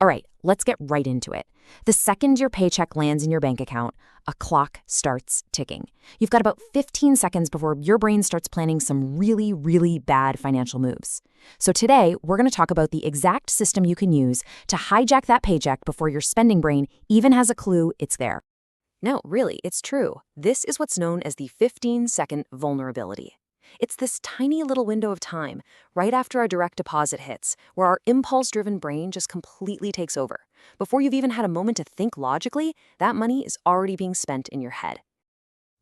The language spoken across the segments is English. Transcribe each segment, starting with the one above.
All right, let's get right into it. The second your paycheck lands in your bank account, a clock starts ticking. You've got about 15 seconds before your brain starts planning some really, really bad financial moves. So today, we're going to talk about the exact system you can use to hijack that paycheck before your spending brain even has a clue it's there. No, really, it's true. This is what's known as the 15-second vulnerability. It's this tiny little window of time, right after our direct deposit hits, where our impulse-driven brain just completely takes over. Before you've even had a moment to think logically, that money is already being spent in your head.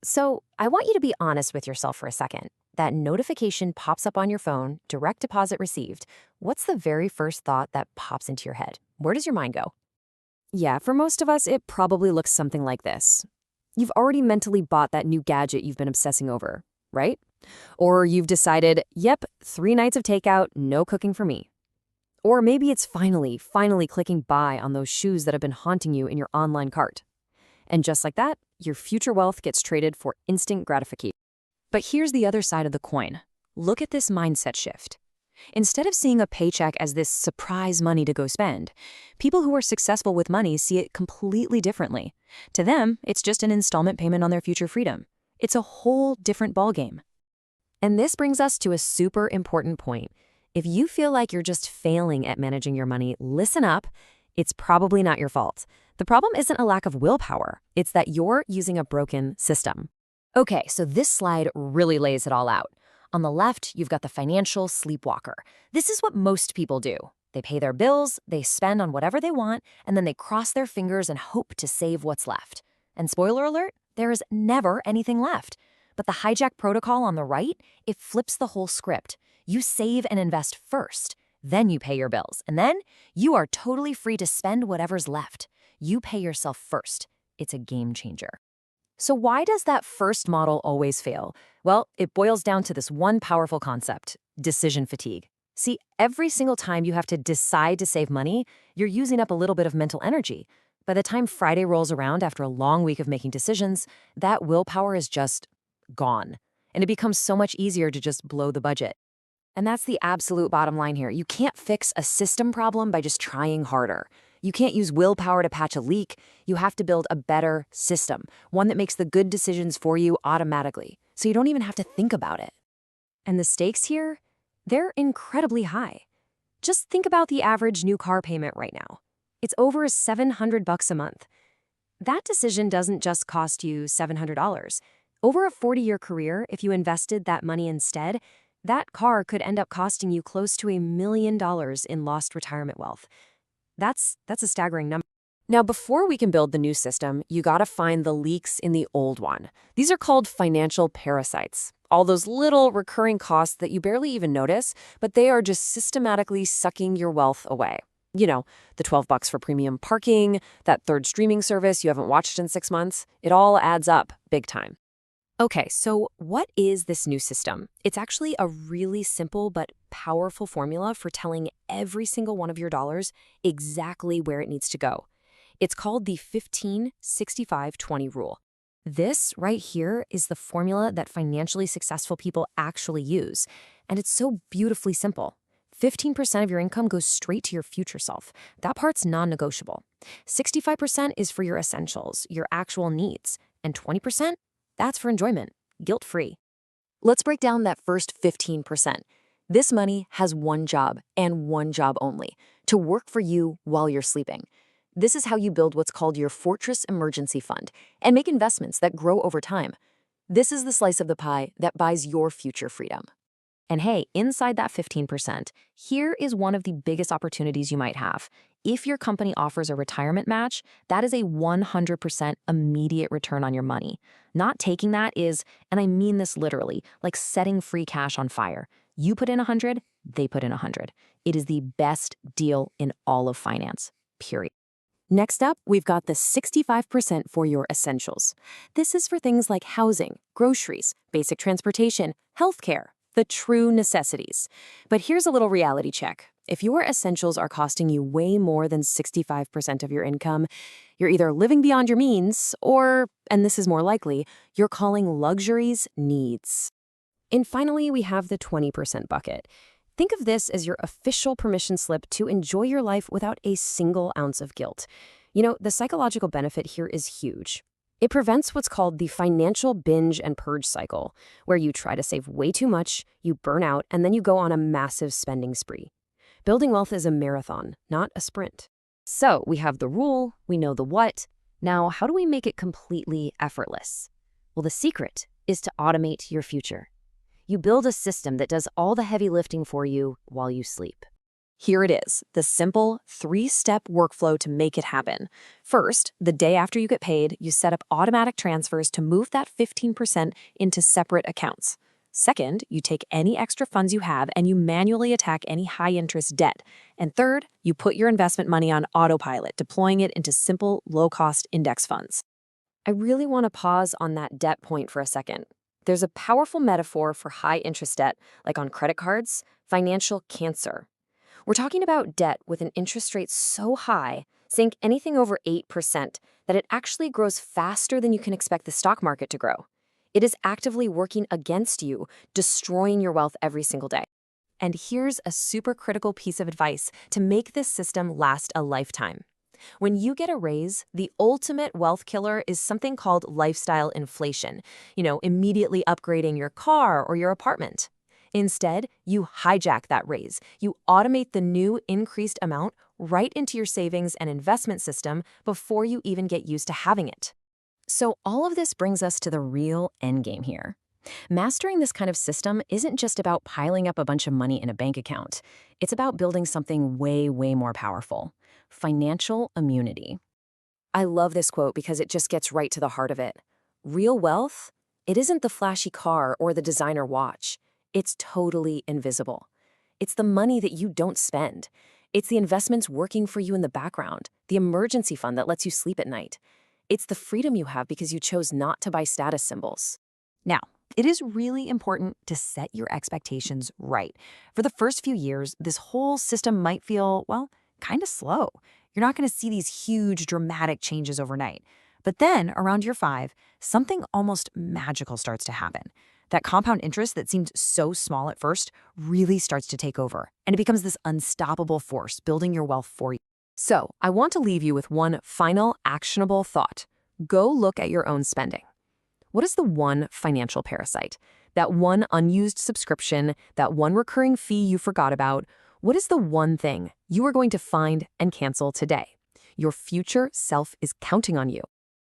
So, I want you to be honest with yourself for a second. That notification pops up on your phone, direct deposit received. What's the very first thought that pops into your head? Where does your mind go? Yeah, for most of us, it probably looks something like this. You've already mentally bought that new gadget you've been obsessing over, right? Or you've decided, yep, 3 nights of takeout, no cooking for me. Or maybe it's finally clicking buy on those shoes that have been haunting you in your online cart. And just like that, your future wealth gets traded for instant gratification. But here's the other side of the coin. Look at this mindset shift. Instead of seeing a paycheck as this surprise money to go spend, people who are successful with money see it completely differently. To them, it's just an installment payment on their future freedom. It's a whole different ballgame. And this brings us to a super important point. If you feel like you're just failing at managing your money, listen up. It's probably not your fault. The problem isn't a lack of willpower. It's that you're using a broken system. Okay, so this slide really lays it all out. On the left, you've got the financial sleepwalker. This is what most people do. They pay their bills, they spend on whatever they want, and then they cross their fingers and hope to save what's left. And spoiler alert, there is never anything left. But the hijack protocol on the right, it flips the whole script. You save and invest first, then you pay your bills, and then you are totally free to spend whatever's left. You pay yourself first. It's a game changer. So why does that first model always fail? Well, it boils down to this one powerful concept: decision fatigue. See, every single time you have to decide to save money, you're using up a little bit of mental energy. By the time Friday rolls around after a long week of making decisions, that willpower is just gone. And it becomes so much easier to just blow the budget. And that's the absolute bottom line here. You can't fix a system problem by just trying harder. You can't use willpower to patch a leak. You have to build a better system, one that makes the good decisions for you automatically, so you don't even have to think about it. And the stakes here, they're incredibly high. Just think about the average new car payment right now. It's over $700 a month. That decision doesn't just cost you $700. Over a 40-year career, if you invested that money instead, that car could end up costing you close to $1 million in lost retirement wealth. That's a staggering number. Now, before we can build the new system, you gotta find the leaks in the old one. These are called financial parasites. All those little recurring costs that you barely even notice, but they are just systematically sucking your wealth away. You know, the $12 for premium parking, that third streaming service you haven't watched in 6 months. It all adds up big time. Okay, so what is this new system? It's actually a really simple but powerful formula for telling every single one of your dollars exactly where it needs to go. It's called the 15-65-20 rule. This right here is the formula that financially successful people actually use, and it's so beautifully simple. 15% of your income goes straight to your future self. That part's non-negotiable. 65% is for your essentials, your actual needs, and 20%? That's for enjoyment, guilt-free. Let's break down that first 15%. This money has one job, and one job only: to work for you while you're sleeping. This is how you build what's called your Fortress Emergency Fund and make investments that grow over time. This is the slice of the pie that buys your future freedom. And hey, inside that 15%, here is one of the biggest opportunities you might have. If your company offers a retirement match, that is a 100% immediate return on your money. Not taking that is, and I mean this literally, like setting free cash on fire. You put in 100, they put in 100. It is the best deal in all of finance, period. Next up, we've got the 65% for your essentials. This is for things like housing, groceries, basic transportation, healthcare, the true necessities. But here's a little reality check. If your essentials are costing you way more than 65% of your income, you're either living beyond your means or, and this is more likely, you're calling luxuries needs. And finally, we have the 20% bucket. Think of this as your official permission slip to enjoy your life without a single ounce of guilt. The psychological benefit here is huge. It prevents what's called the financial binge and purge cycle, where you try to save way too much, you burn out, and then you go on a massive spending spree. Building wealth is a marathon, not a sprint. So we have the rule, we know the what. Now, how do we make it completely effortless? Well, the secret is to automate your future. You build a system that does all the heavy lifting for you while you sleep. Here it is, the simple 3-step workflow to make it happen. First, the day after you get paid, you set up automatic transfers to move that 15% into separate accounts. Second, you take any extra funds you have and you manually attack any high-interest debt. And third, you put your investment money on autopilot, deploying it into simple, low-cost index funds. I really want to pause on that debt point for a second. There's a powerful metaphor for high-interest debt, like on credit cards, financial cancer. We're talking about debt with an interest rate so high, saying anything over 8%, that it actually grows faster than you can expect the stock market to grow. It is actively working against you, destroying your wealth every single day. And here's a super critical piece of advice to make this system last a lifetime. When you get a raise, the ultimate wealth killer is something called lifestyle inflation, immediately upgrading your car or your apartment. Instead, you hijack that raise. You automate the new increased amount right into your savings and investment system before you even get used to having it. So all of this brings us to the real endgame here. Mastering this kind of system isn't just about piling up a bunch of money in a bank account. It's about building something way, way more powerful: financial immunity. I love this quote because it just gets right to the heart of it. Real wealth, it isn't the flashy car or the designer watch. It's totally invisible. It's the money that you don't spend. It's the investments working for you in the background, the emergency fund that lets you sleep at night. It's the freedom you have because you chose not to buy status symbols. Now, it is really important to set your expectations right. For the first few years, this whole system might feel, kind of slow. You're not going to see these huge, dramatic changes overnight. But then, around year 5, something almost magical starts to happen. That compound interest that seemed so small at first really starts to take over, and it becomes this unstoppable force building your wealth for you. So, I want to leave you with one final actionable thought. Go look at your own spending. What is the one financial parasite? That one unused subscription, that one recurring fee you forgot about? What is the one thing you are going to find and cancel today? Your future self is counting on you.